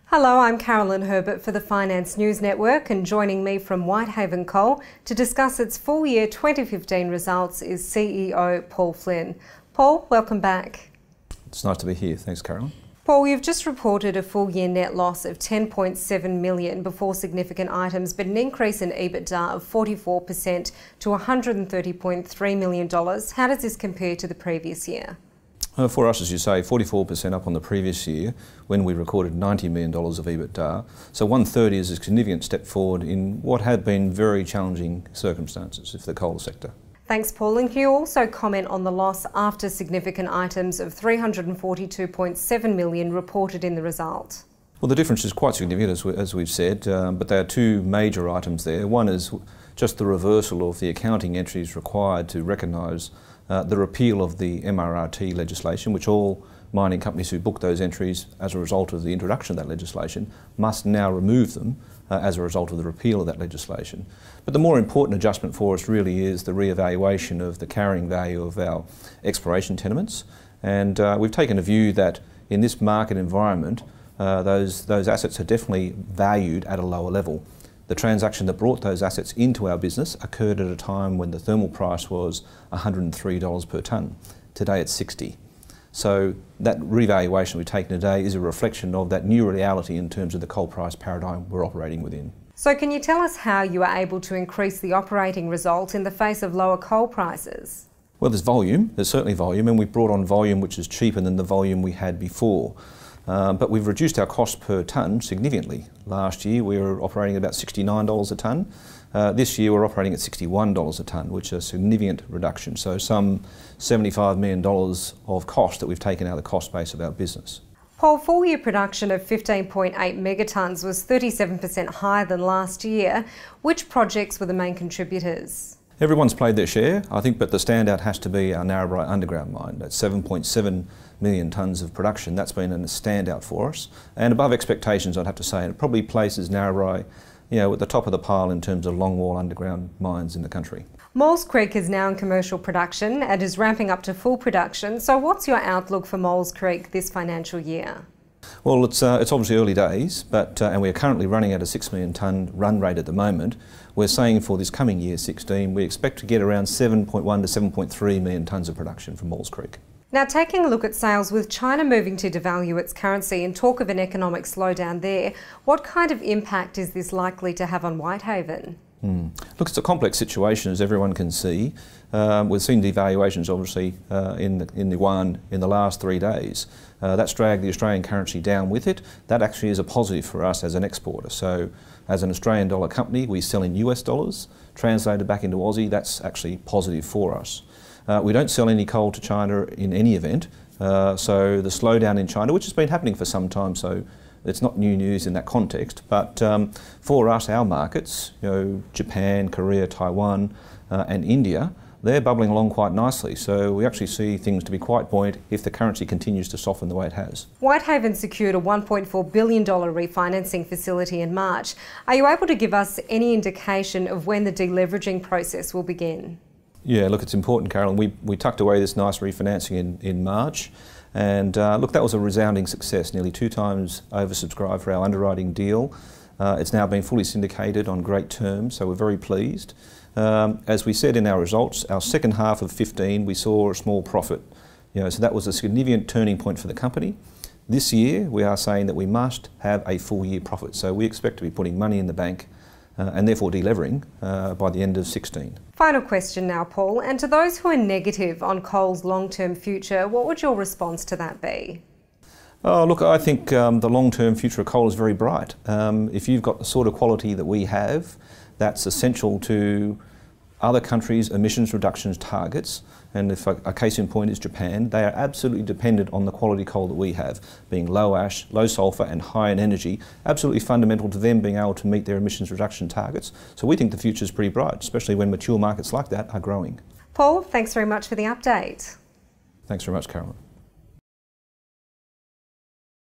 Hello, I'm Carolyn Herbert for the Finance News Network, and joining me from Whitehavencoal to discuss its full year 2015 results is CEO Paul Flynn. Paul, welcome back. It's nice to be here. Thanks, Carolyn. Paul, you've just reported a full year net loss of $10.7 million before significant items, but an increase in EBITDA of 44% to $130.3 million. How does this compare to the previous year? For us, as you say, 44% up on the previous year when we recorded $90 million of EBITDA. So 130 is a significant step forward in what have been very challenging circumstances for the coal sector. Thanks, Paul. And can you also comment on the loss after significant items of $342.7 million reported in the result? Well, the difference is quite significant, as we've said, but there are two major items there. One is just the reversal of the accounting entries required to recognise the repeal of the MRRT legislation, which all mining companies who book those entries as a result of the introduction of that legislation must now remove them as a result of the repeal of that legislation. But the more important adjustment for us really is the re-evaluation of the carrying value of our exploration tenements. And we've taken a view that in this market environment, those assets are definitely valued at a lower level. The transaction that brought those assets into our business occurred at a time when the thermal price was $103 per tonne. Today it's $60. So that revaluation we've taken today is a reflection of that new reality in terms of the coal price paradigm we're operating within. So can you tell us how you were able to increase the operating result in the face of lower coal prices? Well, there's volume, there's certainly volume, and we've brought on volume which is cheaper than the volume we had before. But we've reduced our cost per tonne significantly. Last year we were operating at about $69 a tonne. This year we're operating at $61 a tonne, which is a significant reduction. So some $75 million of cost that we've taken out of the cost base of our business. Paul, full year production of 15.8 megatons was 37% higher than last year. Which projects were the main contributors? Everyone's played their share, I think, but the standout has to be our Narrabri underground mine. That's 7.7 million tonnes of production. That's been a standout for us, and above expectations, I'd have to say. And it probably places Narrabri, at the top of the pile in terms of longwall underground mines in the country. Maules Creek is now in commercial production and is ramping up to full production. So what's your outlook for Maules Creek this financial year? Well, it's obviously early days, but and we're currently running at a 6 million tonne run rate at the moment. We're saying for this coming year, 16, we expect to get around 7.1 to 7.3 million tonnes of production from Maules Creek. Now, taking a look at sales, with China moving to devalue its currency and talk of an economic slowdown there, what kind of impact is this likely to have on Whitehaven? Look, it's a complex situation, as everyone can see. We've seen devaluations, obviously, in the yuan in the last 3 days. That's dragged the Australian currency down with it. That actually is a positive for us as an exporter. So, as an Australian dollar company, we sell in US dollars. Translated back into Aussie, that's actually positive for us. We don't sell any coal to China in any event. So the slowdown in China, which has been happening for some time, so it's not new news in that context, but for us, our markets, Japan, Korea, Taiwan and India, they're bubbling along quite nicely. So we actually see things to be quite buoyant if the currency continues to soften the way it has. Whitehaven secured a $1.4 billion refinancing facility in March. Are you able to give us any indication of when the deleveraging process will begin? Yeah, look, it's important, Carolyn. We tucked away this nice refinancing in March. And look, that was a resounding success, nearly 2 times oversubscribed for our underwriting deal. It's now been fully syndicated on great terms, so we're very pleased. As we said in our results, our second half of 15, we saw a small profit. So that was a significant turning point for the company. This year, we are saying that we must have a full year profit. So we expect to be putting money in the bank and therefore delevering by the end of 16. Final question now, Paul, and to those who are negative on coal's long-term future, what would your response to that be? Oh, look, I think the long-term future of coal is very bright. If you've got the sort of quality that we have, that's essential to other countries' emissions reductions targets, and if a case in point is Japan, they are absolutely dependent on the quality coal that we have, being low ash, low sulphur and high in energy, absolutely fundamental to them being able to meet their emissions reduction targets. So we think the future is pretty bright, especially when mature markets like that are growing. Paul, thanks very much for the update. Thanks very much, Carolyn.